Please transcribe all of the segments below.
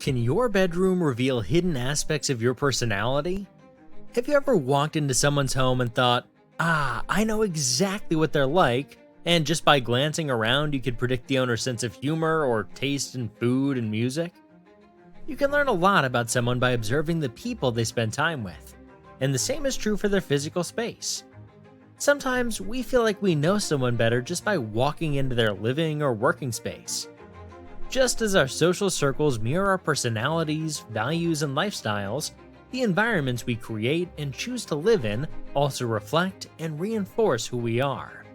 Can your bedroom reveal hidden aspects of your personality? Have you ever walked into someone's home and thought, I know exactly what they're like, and just by glancing around you could predict the owner's sense of humor or taste in food and music? You can learn a lot about someone by observing the people they spend time with, and the same is true for their physical space. Sometimes we feel like we know someone better just by walking into their living or working space. Just as our social circles mirror our personalities, values, and lifestyles, the environments we create and choose to live in also reflect and reinforce who we are.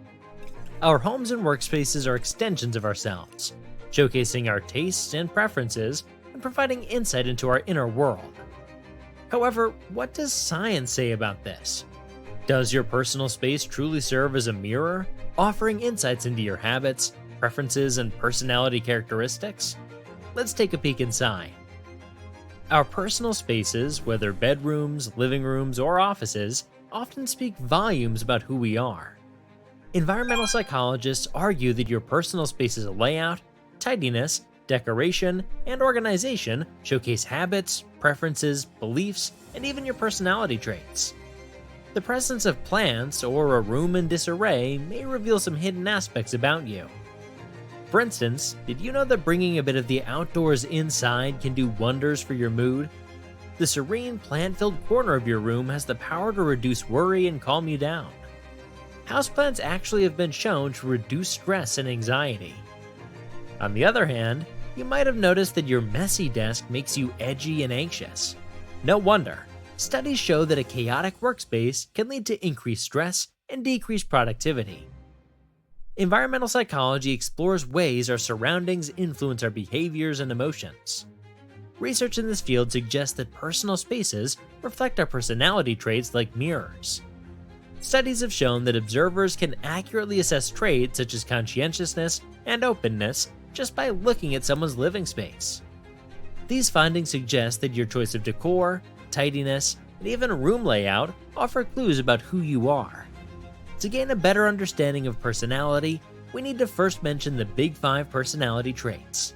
Our homes and workspaces are extensions of ourselves, showcasing our tastes and preferences and providing insight into our inner world. However, what does science say about this? Does your personal space truly serve as a mirror, offering insights into your habits, preferences, and personality characteristics? Let's take a peek inside. Our personal spaces, whether bedrooms, living rooms, or offices, often speak volumes about who we are. Environmental psychologists argue that your personal space's layout, tidiness, decoration, and organization showcase habits, preferences, beliefs, and even your personality traits. The presence of plants or a room in disarray may reveal some hidden aspects about you. For instance, did you know that bringing a bit of the outdoors inside can do wonders for your mood? The serene, plant-filled corner of your room has the power to reduce worry and calm you down. Houseplants actually have been shown to reduce stress and anxiety. On the other hand, you might have noticed that your messy desk makes you edgy and anxious. No wonder. Studies show that a chaotic workspace can lead to increased stress and decreased productivity. Environmental psychology explores ways our surroundings influence our behaviors and emotions. Research in this field suggests that personal spaces reflect our personality traits like mirrors. Studies have shown that observers can accurately assess traits such as conscientiousness and openness just by looking at someone's living space. These findings suggest that your choice of decor, tidiness, and even room layout offer clues about who you are. To gain a better understanding of personality, we need to first mention the Big Five personality traits.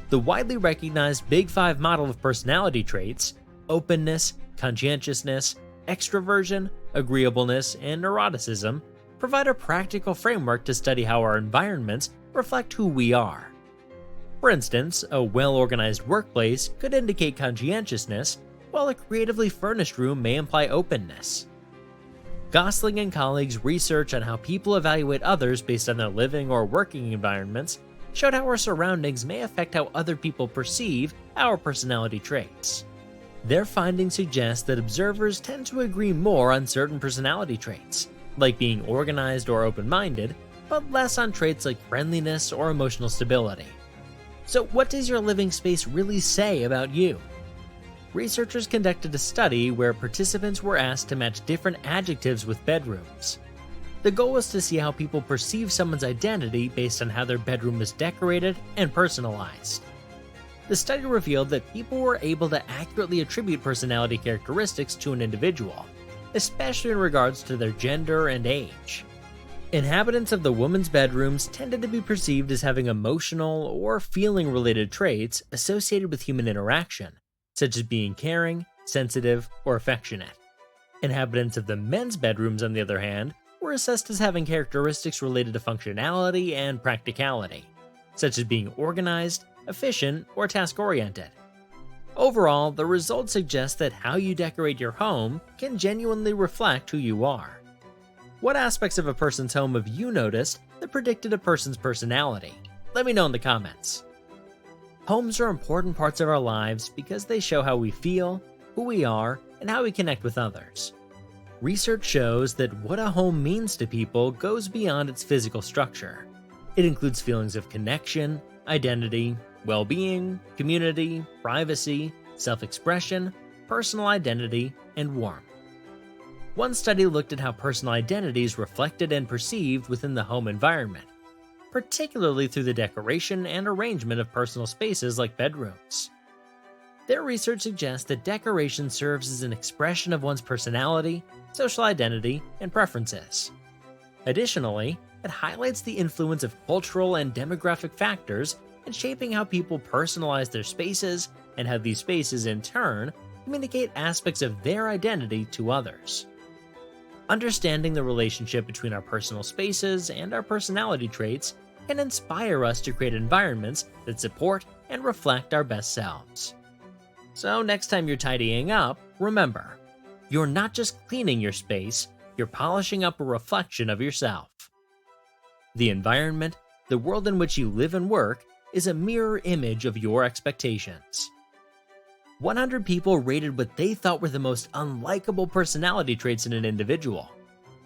The widely recognized Big Five model of personality traits, openness, conscientiousness, extroversion, agreeableness, and neuroticism, provide a practical framework to study how our environments reflect who we are. For instance, a well-organized workplace could indicate conscientiousness, while a creatively furnished room may imply openness. Gosling and colleagues' research on how people evaluate others based on their living or working environments showed how our surroundings may affect how other people perceive our personality traits. Their findings suggest that observers tend to agree more on certain personality traits, like being organized or open-minded, but less on traits like friendliness or emotional stability. So what does your living space really say about you? Researchers conducted a study where participants were asked to match different adjectives with bedrooms. The goal was to see how people perceive someone's identity based on how their bedroom is decorated and personalized. The study revealed that people were able to accurately attribute personality characteristics to an individual, especially in regards to their gender and age. Inhabitants of the women's bedrooms tended to be perceived as having emotional or feeling-related traits associated with human interaction, such as being caring, sensitive, or affectionate. Inhabitants of the men's bedrooms, on the other hand, were assessed as having characteristics related to functionality and practicality, such as being organized, efficient, or task-oriented. Overall, the results suggest that how you decorate your home can genuinely reflect who you are. What aspects of a person's home have you noticed that predicted a person's personality? Let me know in the comments. Homes are important parts of our lives because they show how we feel, who we are, and how we connect with others. Research shows that what a home means to people goes beyond its physical structure. It includes feelings of connection, identity, well-being, community, privacy, self-expression, personal identity, and warmth. One study looked at how personal identity is reflected and perceived within the home environment, particularly through the decoration and arrangement of personal spaces like bedrooms. Their research suggests that decoration serves as an expression of one's personality, social identity, and preferences. Additionally, it highlights the influence of cultural and demographic factors and shaping how people personalize their spaces and how these spaces, in turn, communicate aspects of their identity to others. Understanding the relationship between our personal spaces and our personality traits can inspire us to create environments that support and reflect our best selves. So next time you're tidying up, remember, you're not just cleaning your space, you're polishing up a reflection of yourself. The environment, the world in which you live and work, is a mirror image of your expectations. 100 people rated what they thought were the most unlikable personality traits in an individual.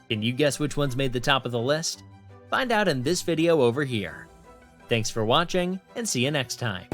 Can you guess which ones made the top of the list? Find out in this video over here. Thanks for watching, and see you next time.